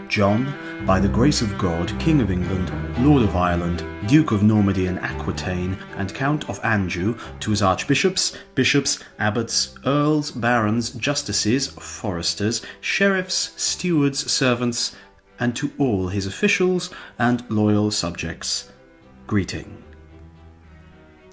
John, by the grace of God, King of England, Lord of Ireland, Duke of Normandy and Aquitaine, and Count of Anjou, to his archbishops, bishops, abbots, earls, barons, justices, foresters, sheriffs, stewards, servants, and to all his officials and loyal subjects. Greeting.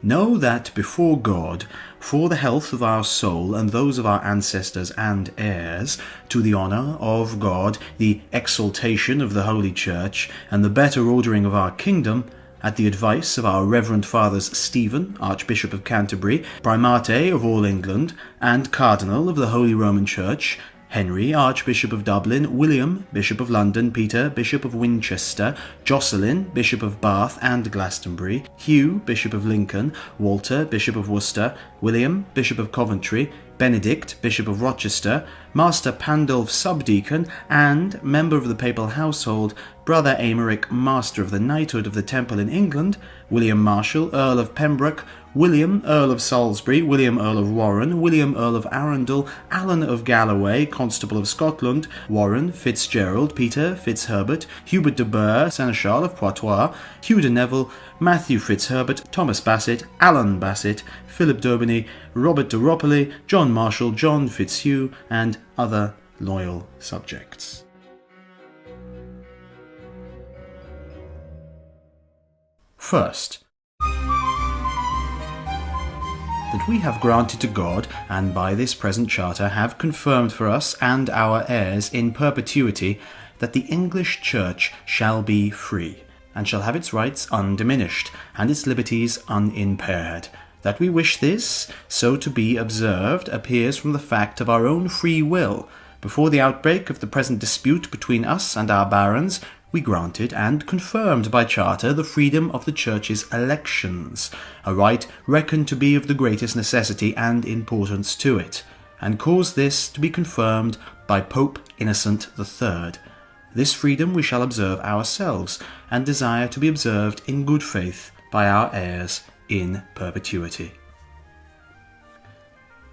Know that before God, for the health of our soul and those of our ancestors and heirs, to the honour of God, the exaltation of the Holy Church, and the better ordering of our kingdom, at the advice of our Reverend Fathers Stephen, Archbishop of Canterbury, Primate of all England, and Cardinal of the Holy Roman Church, Henry, Archbishop of Dublin, William, Bishop of London, Peter, Bishop of Winchester, Jocelyn, Bishop of Bath and Glastonbury, Hugh, Bishop of Lincoln, Walter, Bishop of Worcester, William, Bishop of Coventry, Benedict, Bishop of Rochester, Master Pandulph Subdeacon, and member of the Papal Household, Brother Aymeric, Master of the Knighthood of the Temple in England, William Marshall, Earl of Pembroke, William, Earl of Salisbury, William, Earl of Warren, William, Earl of Arundel, Alan of Galloway, Constable of Scotland, Warren, Fitzgerald, Peter, Fitzherbert, Hubert de Burgh, Seneschal of Poitou, Hugh de Neville, Matthew Fitzherbert, Thomas Bassett, Alan Bassett, Philip d'Aubigny, Robert de Ropoli, John Marshall, John Fitzhugh, and other loyal subjects. First, that we have granted to God, and by this present charter have confirmed for us and our heirs in perpetuity, that the English Church shall be free, and shall have its rights undiminished, and its liberties unimpaired. That we wish this so to be observed appears from the fact of our own free will. Before the outbreak of the present dispute between us and our barons, we granted and confirmed by charter the freedom of the Church's elections, a right reckoned to be of the greatest necessity and importance to it, and caused this to be confirmed by Pope Innocent III. This freedom we shall observe ourselves, and desire to be observed in good faith by our heirs in perpetuity.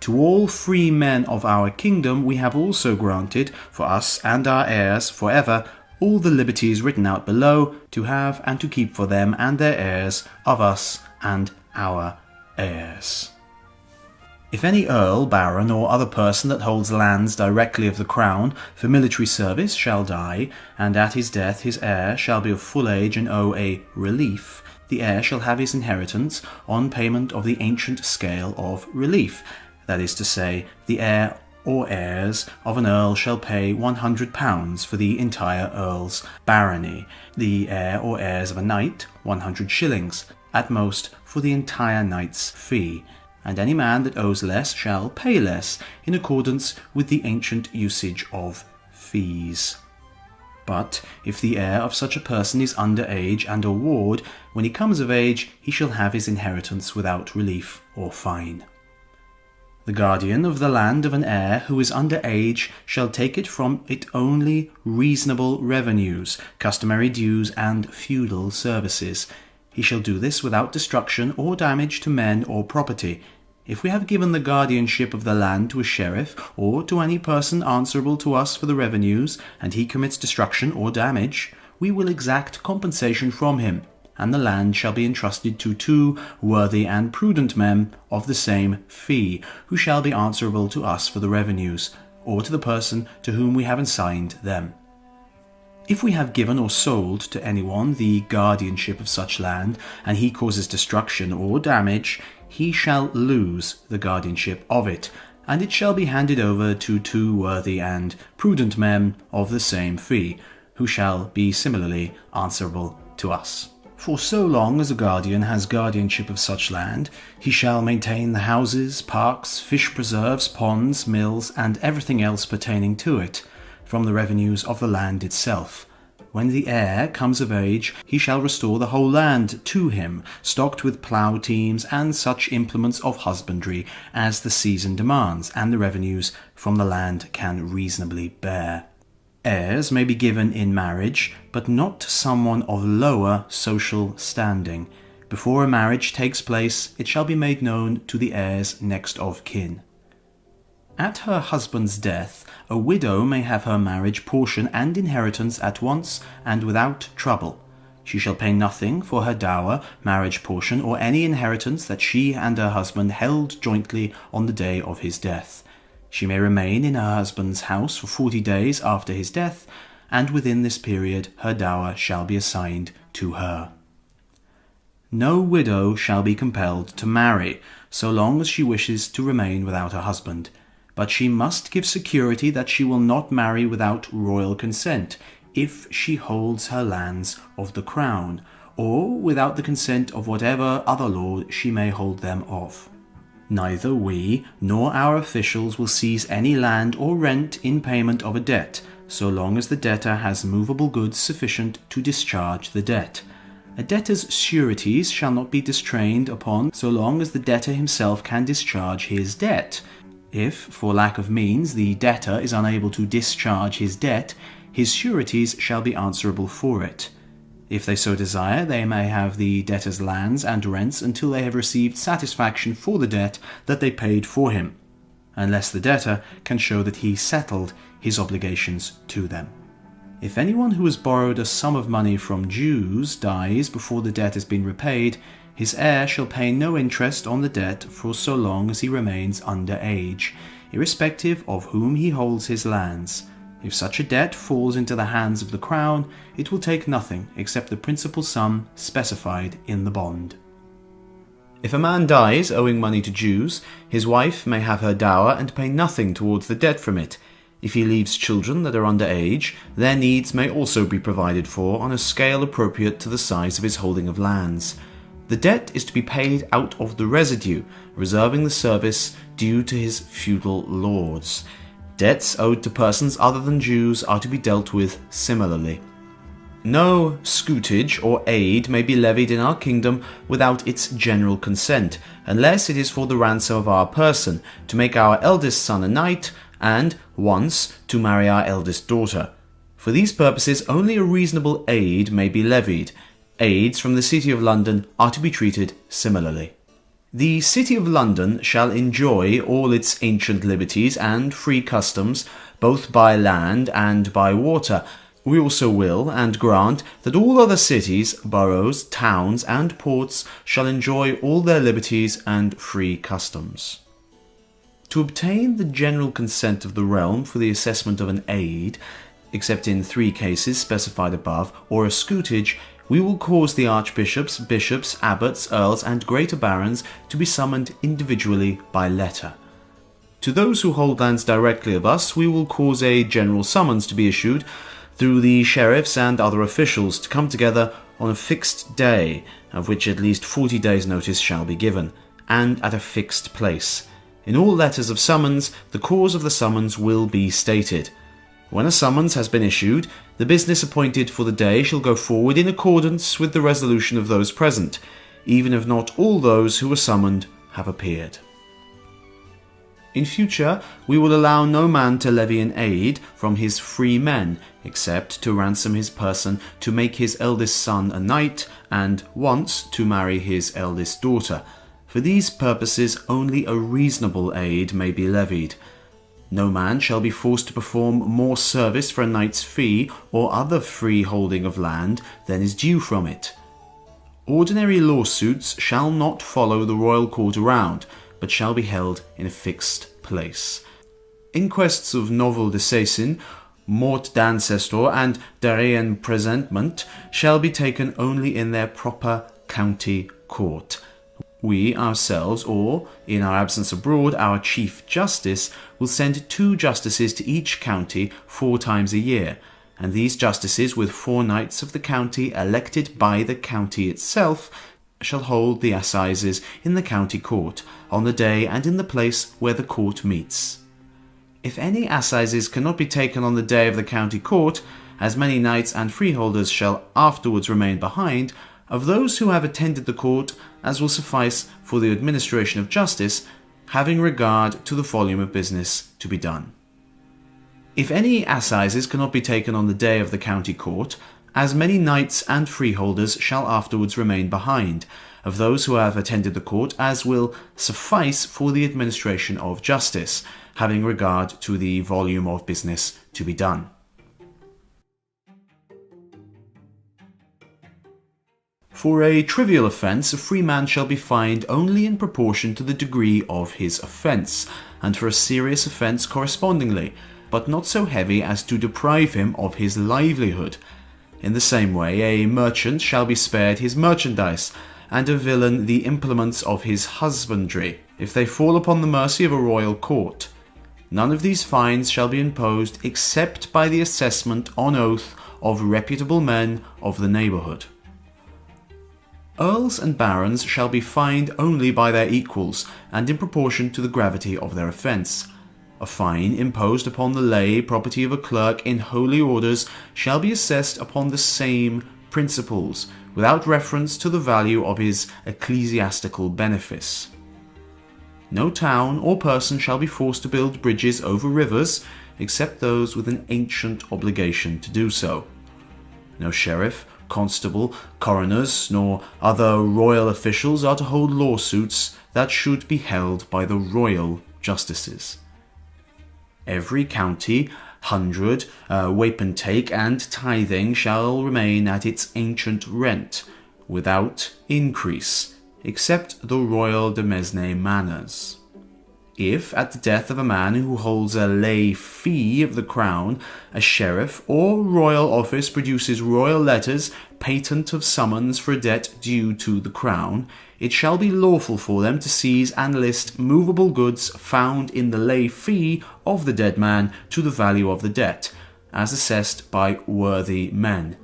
To all free men of our kingdom we have also granted, for us and our heirs for ever, all the liberties written out below, to have and to keep for them and their heirs, of us and our heirs. If any earl, baron, or other person that holds lands directly of the crown for military service shall die, and at his death his heir shall be of full age and owe a relief, the heir shall have his inheritance on payment of the ancient scale of relief, that is to say, the heir or heirs of an earl shall pay £100 for the entire earl's barony, the heir or heirs of a knight 100 shillings, at most for the entire knight's fee, and any man that owes less shall pay less, in accordance with the ancient usage of fees. But if the heir of such a person is under age and a ward, when he comes of age he shall have his inheritance without relief or fine. The guardian of the land of an heir who is under age shall take it from it only reasonable revenues, customary dues, and feudal services. He shall do this without destruction or damage to men or property. If we have given the guardianship of the land to a sheriff, or to any person answerable to us for the revenues, and he commits destruction or damage, we will exact compensation from him, and the land shall be entrusted to 2 worthy and prudent men of the same fee, who shall be answerable to us for the revenues, or to the person to whom we have assigned them. If we have given or sold to anyone the guardianship of such land, and he causes destruction or damage, he shall lose the guardianship of it, and it shall be handed over to 2 worthy and prudent men of the same fee, who shall be similarly answerable to us. For so long as a guardian has guardianship of such land, he shall maintain the houses, parks, fish preserves, ponds, mills, and everything else pertaining to it, from the revenues of the land itself. When the heir comes of age, he shall restore the whole land to him, stocked with plough teams and such implements of husbandry as the season demands, and the revenues from the land can reasonably bear. Heirs may be given in marriage, but not to someone of lower social standing. Before a marriage takes place, it shall be made known to the heirs next of kin. At her husband's death, a widow may have her marriage portion and inheritance at once and without trouble. She shall pay nothing for her dower, marriage portion, or any inheritance that she and her husband held jointly on the day of his death. She may remain in her husband's house for 40 days after his death, and within this period her dower shall be assigned to her. No widow shall be compelled to marry, so long as she wishes to remain without her husband, but she must give security that she will not marry without royal consent, if she holds her lands of the crown, or without the consent of whatever other lord she may hold them of. Neither we nor our officials will seize any land or rent in payment of a debt, so long as the debtor has movable goods sufficient to discharge the debt. A debtor's sureties shall not be distrained upon so long as the debtor himself can discharge his debt. If, for lack of means, the debtor is unable to discharge his debt, his sureties shall be answerable for it. If they so desire, they may have the debtor's lands and rents until they have received satisfaction for the debt that they paid for him, unless the debtor can show that he settled his obligations to them. If anyone who has borrowed a sum of money from Jews dies before the debt has been repaid, his heir shall pay no interest on the debt for so long as he remains under age, irrespective of whom he holds his lands. If such a debt falls into the hands of the crown, it will take nothing except the principal sum specified in the bond. If a man dies owing money to Jews, his wife may have her dower and pay nothing towards the debt from it. If he leaves children that are under age, their needs may also be provided for on a scale appropriate to the size of his holding of lands. The debt is to be paid out of the residue, reserving the service due to his feudal lords. Debts owed to persons other than Jews are to be dealt with similarly. No scutage or aid may be levied in our kingdom without its general consent, unless it is for the ransom of our person, to make our eldest son a knight, and, once, to marry our eldest daughter. For these purposes only a reasonable aid may be levied. Aids from the City of London are to be treated similarly. The City of London shall enjoy all its ancient liberties and free customs, both by land and by water. We also will and grant that all other cities, boroughs, towns, and ports shall enjoy all their liberties and free customs. To obtain the general consent of the realm for the assessment of an aid, except in 3 cases specified above, or a scutage, we will cause the archbishops, bishops, abbots, earls, and greater barons to be summoned individually by letter. To those who hold lands directly of us, we will cause a general summons to be issued through the sheriffs and other officials to come together on a fixed day, of which at least 40 days' notice shall be given, and at a fixed place. In all letters of summons, the cause of the summons will be stated. When a summons has been issued, the business appointed for the day shall go forward in accordance with the resolution of those present, even if not all those who were summoned have appeared. In future, we will allow no man to levy an aid from his free men, except to ransom his person, to make his eldest son a knight, and once to marry his eldest daughter. For these purposes only a reasonable aid may be levied. No man shall be forced to perform more service for a knight's fee or other free holding of land than is due from it. Ordinary lawsuits shall not follow the royal court around, but shall be held in a fixed place. Inquests of novel disseisin, mort d'ancestor, and darien presentment shall be taken only in their proper county court. We ourselves, or, in our absence abroad, our Chief Justice, will send 2 justices to each county 4 times a year, and these justices, with 4 knights of the county elected by the county itself, shall hold the assizes in the county court, on the day and in the place where the court meets. If any assizes cannot be taken on the day of the county court, as many knights and freeholders shall afterwards remain behind, of those who have attended the court, as will suffice for the administration of justice, having regard to the volume of business to be done. If any assizes cannot be taken on the day of the county court, as many knights and freeholders shall afterwards remain behind, of those who have attended the court, as will suffice for the administration of justice, having regard to the volume of business to be done. For a trivial offence, a free man shall be fined only in proportion to the degree of his offence, and for a serious offence correspondingly, but not so heavy as to deprive him of his livelihood. In the same way, a merchant shall be spared his merchandise, and a villain the implements of his husbandry, if they fall upon the mercy of a royal court. None of these fines shall be imposed except by the assessment on oath of reputable men of the neighbourhood. Earls and barons shall be fined only by their equals, and in proportion to the gravity of their offence. A fine imposed upon the lay property of a clerk in holy orders shall be assessed upon the same principles, without reference to the value of his ecclesiastical benefice. No town or person shall be forced to build bridges over rivers, except those with an ancient obligation to do so. No sheriff, constable, coroners, nor other royal officials are to hold lawsuits that should be held by the royal justices. Every county, hundred, wapentake, and tithing shall remain at its ancient rent, without increase, except the royal demesne manors. If, at the death of a man who holds a lay fee of the crown, a sheriff or royal office produces royal letters patent of summons for a debt due to the crown, it shall be lawful for them to seize and list movable goods found in the lay fee of the dead man to the value of the debt, as assessed by worthy men.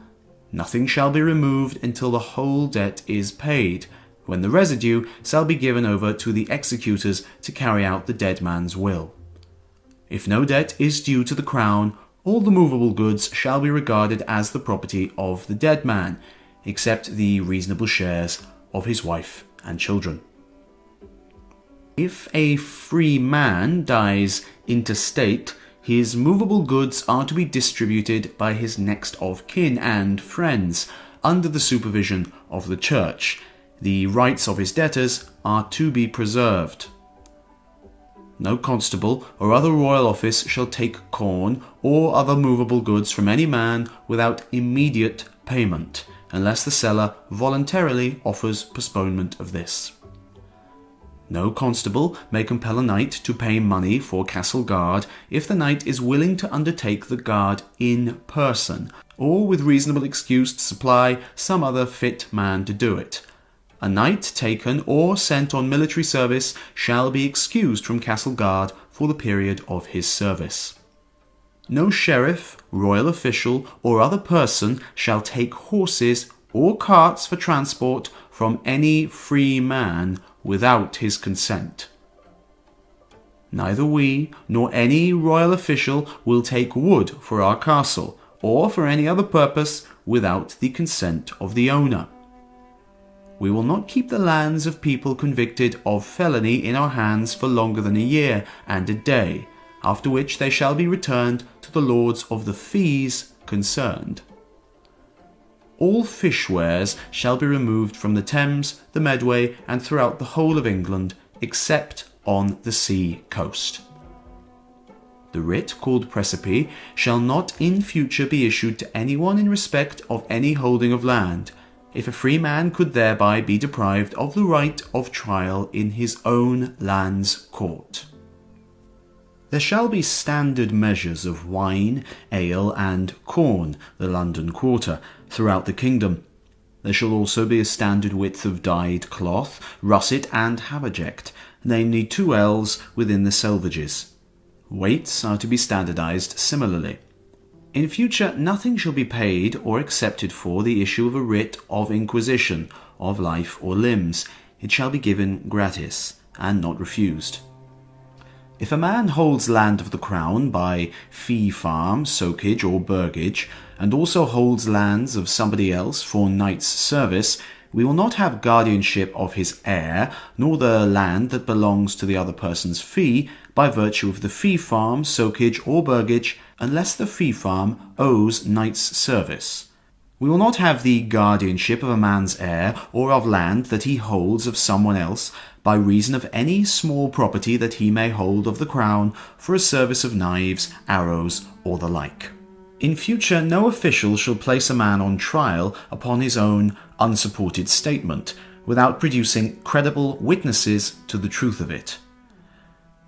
Nothing shall be removed until the whole debt is paid, when the residue shall be given over to the executors to carry out the dead man's will. If no debt is due to the crown, all the movable goods shall be regarded as the property of the dead man, except the reasonable shares of his wife and children. If a free man dies intestate, his movable goods are to be distributed by his next of kin and friends, under the supervision of the church. The rights of his debtors are to be preserved. No constable or other royal office shall take corn or other movable goods from any man without immediate payment, unless the seller voluntarily offers postponement of this. No constable may compel a knight to pay money for castle guard if the knight is willing to undertake the guard in person, or with reasonable excuse to supply some other fit man to do it. A knight taken or sent on military service shall be excused from castle guard for the period of his service. No sheriff, royal official, or other person shall take horses or carts for transport from any free man without his consent. Neither we nor any royal official will take wood for our castle, or for any other purpose, without the consent of the owner. We will not keep the lands of people convicted of felony in our hands for longer than a year and a day, after which they shall be returned to the lords of the fees concerned. All fish wares shall be removed from the Thames, the Medway, and throughout the whole of England, except on the sea coast. The writ called precipice shall not in future be issued to anyone in respect of any holding of land, if a free man could thereby be deprived of the right of trial in his own land's court. There shall be standard measures of wine, ale, and corn, the London quarter, throughout the kingdom. There shall also be a standard width of dyed cloth, russet, and haberject, namely 2 ells within the selvages. Weights are to be standardized similarly. In future, nothing shall be paid or accepted for the issue of a writ of inquisition of life or limbs. It shall be given gratis, and not refused. If a man holds land of the crown by fee farm, socage, or burgage, and also holds lands of somebody else for knight's service, we will not have guardianship of his heir, nor the land that belongs to the other person's fee, by virtue of the fee farm, socage, or burgage, unless the fee farm owes knight's service. We will not have the guardianship of a man's heir or of land that he holds of someone else by reason of any small property that he may hold of the crown for a service of knives, arrows, or the like. In future, no official shall place a man on trial upon his own unsupported statement, without producing credible witnesses to the truth of it.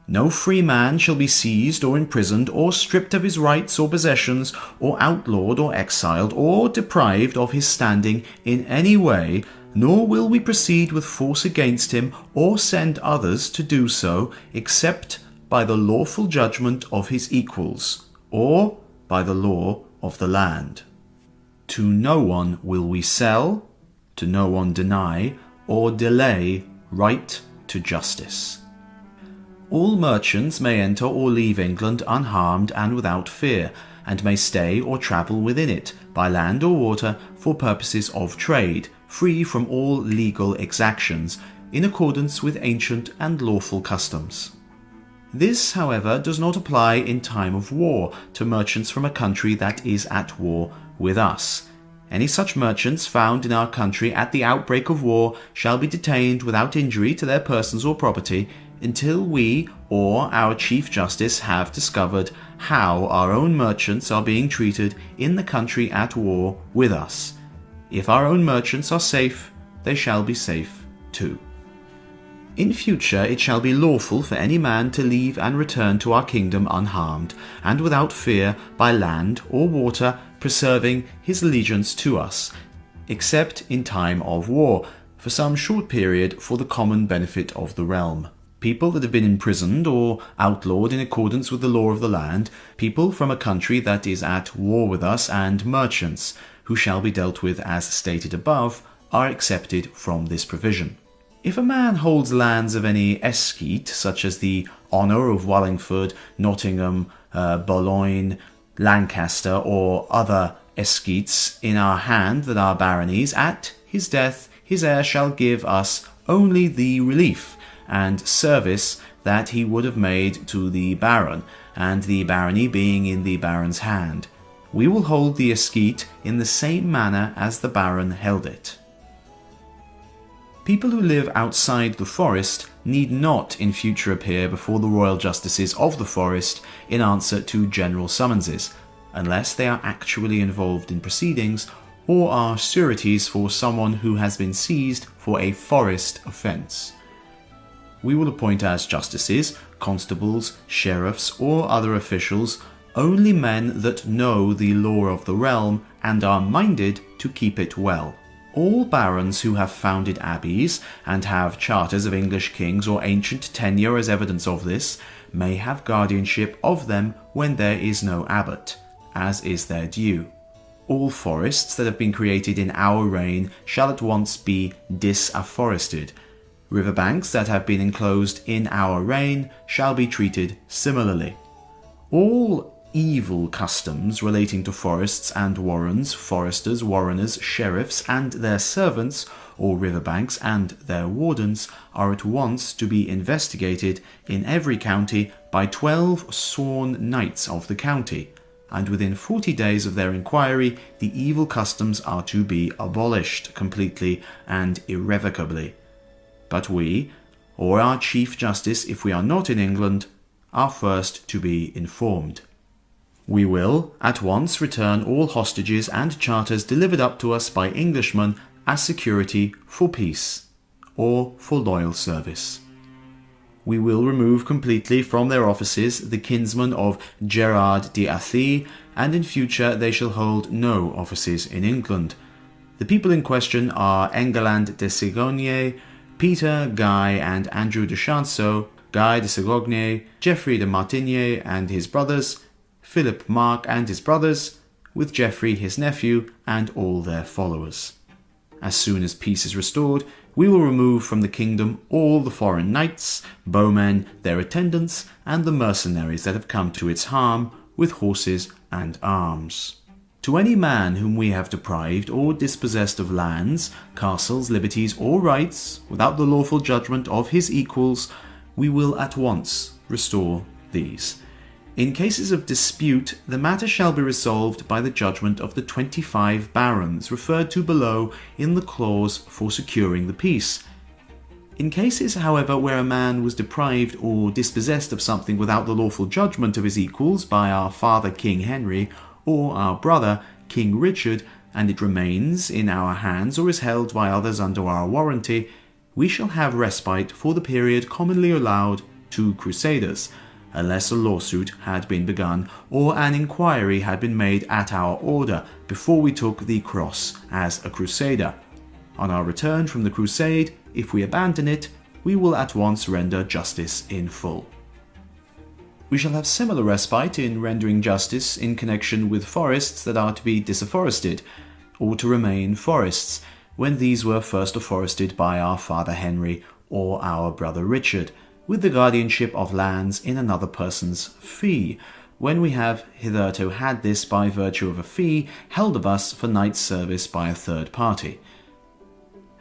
No free man shall be seized or imprisoned or stripped of his rights or possessions or outlawed or exiled or deprived of his standing in any way, nor will we proceed with force against him or send others to do so except by the lawful judgment of his equals or by the law of the land. To no one will we sell, to no one deny or delay right to justice. All merchants may enter or leave England unharmed and without fear, and may stay or travel within it, by land or water, for purposes of trade, free from all legal exactions, in accordance with ancient and lawful customs. This, however, does not apply in time of war to merchants from a country that is at war with us. Any such merchants found in our country at the outbreak of war shall be detained without injury to their persons or property until we or our Chief Justice have discovered how our own merchants are being treated in the country at war with us. If our own merchants are safe, they shall be safe too. In future it shall be lawful for any man to leave and return to our kingdom unharmed, and without fear, by land or water, preserving his allegiance to us, except in time of war, for some short period for the common benefit of the realm. People that have been imprisoned or outlawed in accordance with the law of the land, people from a country that is at war with us, and merchants, who shall be dealt with as stated above, are excepted from this provision. If a man holds lands of any escheat, such as the honour of Wallingford, Nottingham, Boulogne, Lancaster, or other escheats in our hand that are baronies, at his death his heir shall give us only the relief and service that he would have made to the baron, and the barony being in the baron's hand. We will hold the escheat in the same manner as the baron held it. People who live outside the forest need not in future appear before the royal justices of the forest in answer to general summonses, unless they are actually involved in proceedings or are sureties for someone who has been seized for a forest offence. We will appoint as justices, constables, sheriffs, or other officials only men that know the law of the realm and are minded to keep it well. All barons who have founded abbeys and have charters of English kings or ancient tenure as evidence of this may have guardianship of them when there is no abbot, as is their due. All forests that have been created in our reign shall at once be disafforested. Riverbanks that have been enclosed in our reign shall be treated similarly. All evil customs relating to forests and warrens, foresters, warreners, sheriffs, and their servants, or riverbanks and their wardens, are at once to be investigated in every county by 12 sworn knights of the county, and within 40 days of their inquiry the evil customs are to be abolished completely and irrevocably. But we, or our Chief Justice if we are not in England, are first to be informed. We will at once return all hostages and charters delivered up to us by Englishmen as security for peace or for loyal service. We will remove completely from their offices the kinsmen of Gerard de Athy, and in future they shall hold no offices in England. The people in question are Engeland de Segogne, Peter, Guy, and Andrew de Chanceau, Guy de Segogne, Geoffrey de Martigny and his brothers, Philip Mark and his brothers, with Geoffrey his nephew, and all their followers. As soon as peace is restored, we will remove from the kingdom all the foreign knights, bowmen, their attendants, and the mercenaries that have come to its harm, with horses and arms. To any man whom we have deprived or dispossessed of lands, castles, liberties, or rights, without the lawful judgment of his equals, we will at once restore these. In cases of dispute, the matter shall be resolved by the judgment of the 25 barons referred to below in the clause for securing the peace. In cases, however, where a man was deprived or dispossessed of something without the lawful judgment of his equals by our father King Henry or our brother King Richard, and it remains in our hands or is held by others under our warranty, we shall have respite for the period commonly allowed to crusaders, unless a lawsuit had been begun or an inquiry had been made at our order before we took the cross as a crusader. On our return from the crusade, if we abandon it, we will at once render justice in full. We shall have similar respite in rendering justice in connection with forests that are to be disafforested, or to remain forests, when these were first afforested by our father Henry or our brother Richard, with the guardianship of lands in another person's fee, when we have hitherto had this by virtue of a fee held of us for knight service by a third party,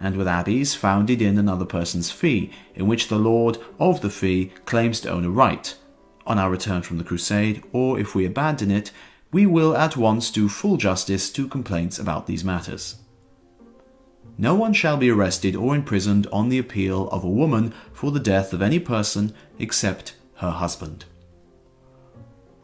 and with abbeys founded in another person's fee, in which the lord of the fee claims to own a right. On our return from the crusade, or if we abandon it, we will at once do full justice to complaints about these matters. No one shall be arrested or imprisoned on the appeal of a woman for the death of any person except her husband.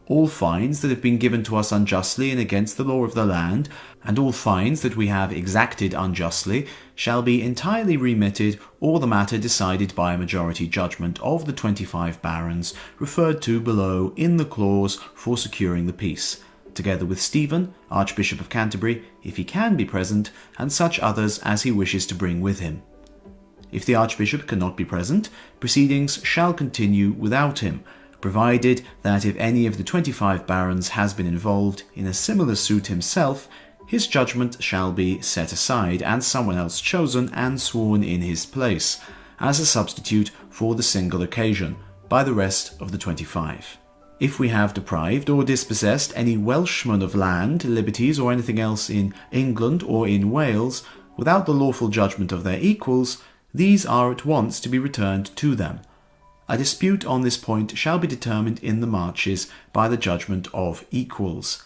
All fines that have been given to us unjustly and against the law of the land, and all fines that we have exacted unjustly, shall be entirely remitted, or the matter decided by a majority judgment of the 25 barons referred to below in the clause for securing the peace, together with Stephen, Archbishop of Canterbury, if he can be present, and such others as he wishes to bring with him. If the Archbishop cannot be present, proceedings shall continue without him, provided that if any of the 25 barons has been involved in a similar suit himself, his judgment shall be set aside and someone else chosen and sworn in his place, as a substitute for the single occasion, by the rest of the 25. If we have deprived or dispossessed any Welshman of land, liberties, or anything else in England or in Wales, without the lawful judgment of their equals, these are at once to be returned to them. A dispute on this point shall be determined in the marches by the judgment of equals.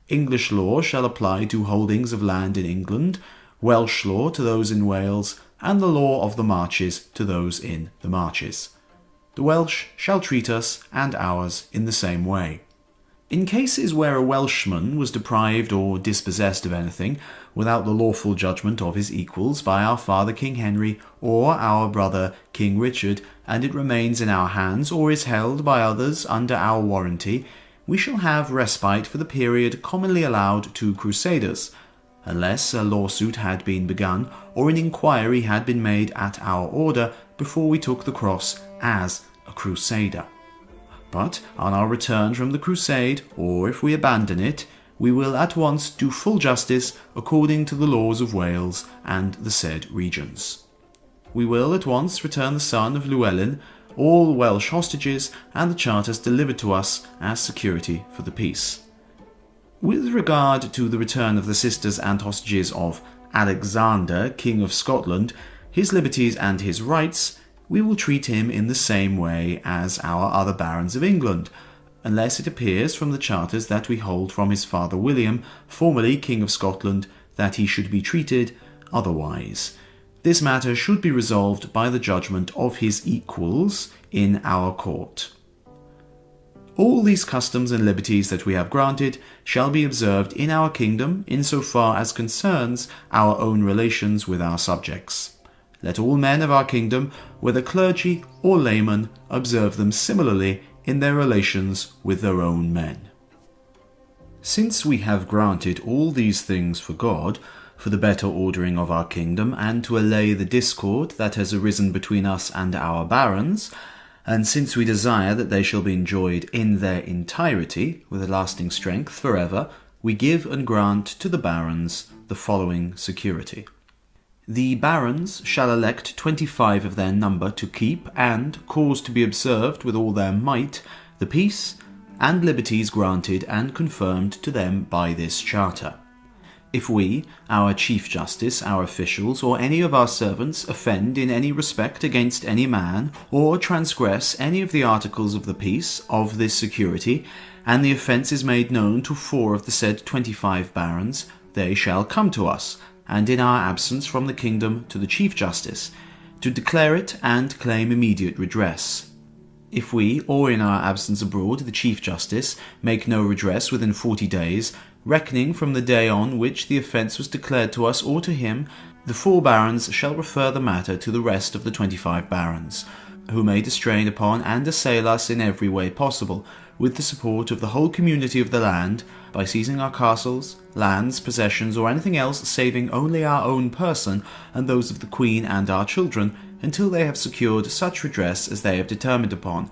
English law shall apply to holdings of land in England, Welsh law to those in Wales, and the law of the marches to those in the marches. The Welsh shall treat us and ours in the same way. In cases where a Welshman was deprived or dispossessed of anything, without the lawful judgment of his equals by our father King Henry or our brother King Richard, and it remains in our hands or is held by others under our warranty, we shall have respite for the period commonly allowed to crusaders, unless a lawsuit had been begun or an inquiry had been made at our order before we took the cross as a crusader. But on our return from the crusade, or if we abandon it, we will at once do full justice according to the laws of Wales and the said regions. We will at once return the son of Llewellyn, all Welsh hostages, and the charters delivered to us as security for the peace. With regard to the return of the sisters and hostages of Alexander, King of Scotland, his liberties and his rights, we will treat him in the same way as our other barons of England, unless it appears from the charters that we hold from his father William, formerly King of Scotland, that he should be treated otherwise. This matter should be resolved by the judgment of his equals in our court. All these customs and liberties that we have granted shall be observed in our kingdom insofar as concerns our own relations with our subjects. Let all men of our kingdom, whether clergy or laymen, observe them similarly in their relations with their own men. Since we have granted all these things for God, for the better ordering of our kingdom, and to allay the discord that has arisen between us and our barons, and since we desire that they shall be enjoyed in their entirety, with a lasting strength forever, we give and grant to the barons the following security. The barons shall elect 25 of their number to keep and cause to be observed with all their might the peace and liberties granted and confirmed to them by this charter. If we, our Chief Justice, our officials, or any of our servants offend in any respect against any man, or transgress any of the articles of the peace of this security, and the offence is made known to 4 of the said 25 barons, they shall come to us, and in our absence from the kingdom to the Chief Justice, to declare it and claim immediate redress. If we, or in our absence abroad, the Chief Justice, make no redress within 40 days, reckoning from the day on which the offence was declared to us or to him, the 4 barons shall refer the matter to the rest of the 25 barons, who may distrain upon and assail us in every way possible, with the support of the whole community of the land, by seizing our castles, lands, possessions, or anything else saving only our own person and those of the Queen and our children, until they have secured such redress as they have determined upon.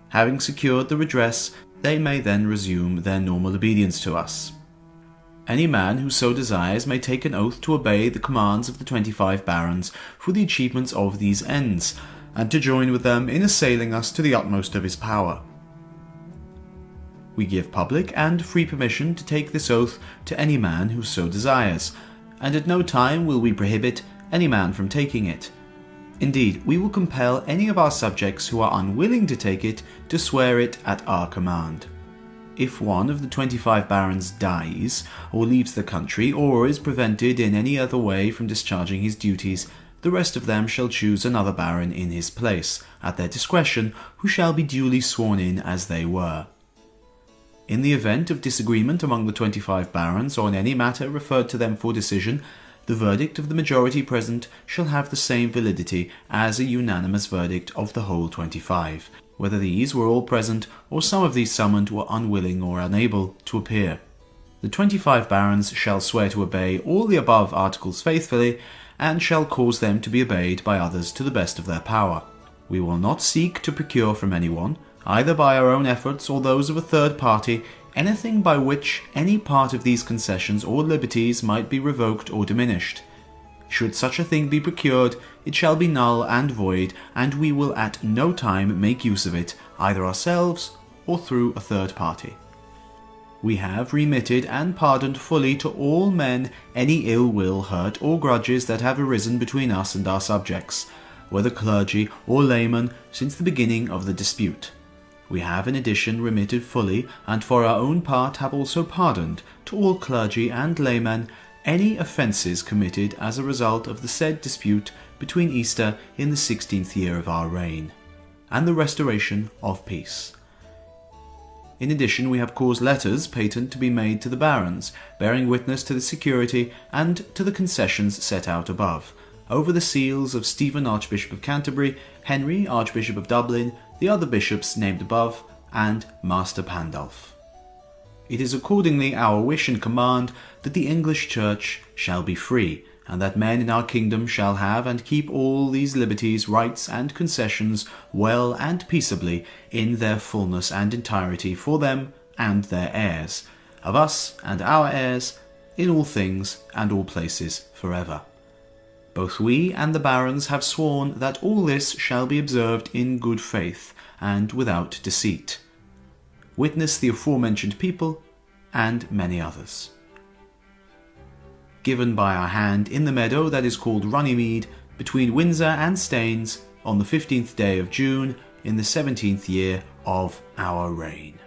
Having secured the redress, they may then resume their normal obedience to us. Any man who so desires may take an oath to obey the commands of the 25 barons for the achievements of these ends, and to join with them in assailing us to the utmost of his power. We give public and free permission to take this oath to any man who so desires, and at no time will we prohibit any man from taking it. Indeed, we will compel any of our subjects who are unwilling to take it to swear it at our command. If one of the 25 barons dies, or leaves the country, or is prevented in any other way from discharging his duties, the rest of them shall choose another baron in his place, at their discretion, who shall be duly sworn in as they were. In the event of disagreement among the 25 barons on any matter referred to them for decision, the verdict of the majority present shall have the same validity as a unanimous verdict of the whole 25, whether these were all present or some of these summoned were unwilling or unable to appear. The 25 barons shall swear to obey all the above articles faithfully, and shall cause them to be obeyed by others to the best of their power. We will not seek to procure from anyone, either by our own efforts or those of a third party, anything by which any part of these concessions or liberties might be revoked or diminished. Should such a thing be procured, it shall be null and void, and we will at no time make use of it, either ourselves or through a third party. We have remitted and pardoned fully to all men any ill will, hurt, or grudges that have arisen between us and our subjects, whether clergy or laymen, since the beginning of the dispute. We have in addition remitted fully, and for our own part have also pardoned, to all clergy and laymen, any offences committed as a result of the said dispute between Easter in the 16th year of our reign, and the restoration of peace. In addition, we have caused letters patent to be made to the barons, bearing witness to the security and to the concessions set out above, over the seals of Stephen, Archbishop of Canterbury, Henry, Archbishop of Dublin, the other bishops named above, and Master Pandulph. It is accordingly our wish and command that the English Church shall be free, and that men in our kingdom shall have and keep all these liberties, rights, and concessions well and peaceably in their fullness and entirety for them and their heirs, of us and our heirs, in all things and all places forever. Both we and the barons have sworn that all this shall be observed in good faith and without deceit. Witness the aforementioned people and many others. Given by our hand in the meadow that is called Runnymede, between Windsor and Staines, on the 15th day of June, in the 17th year of our reign.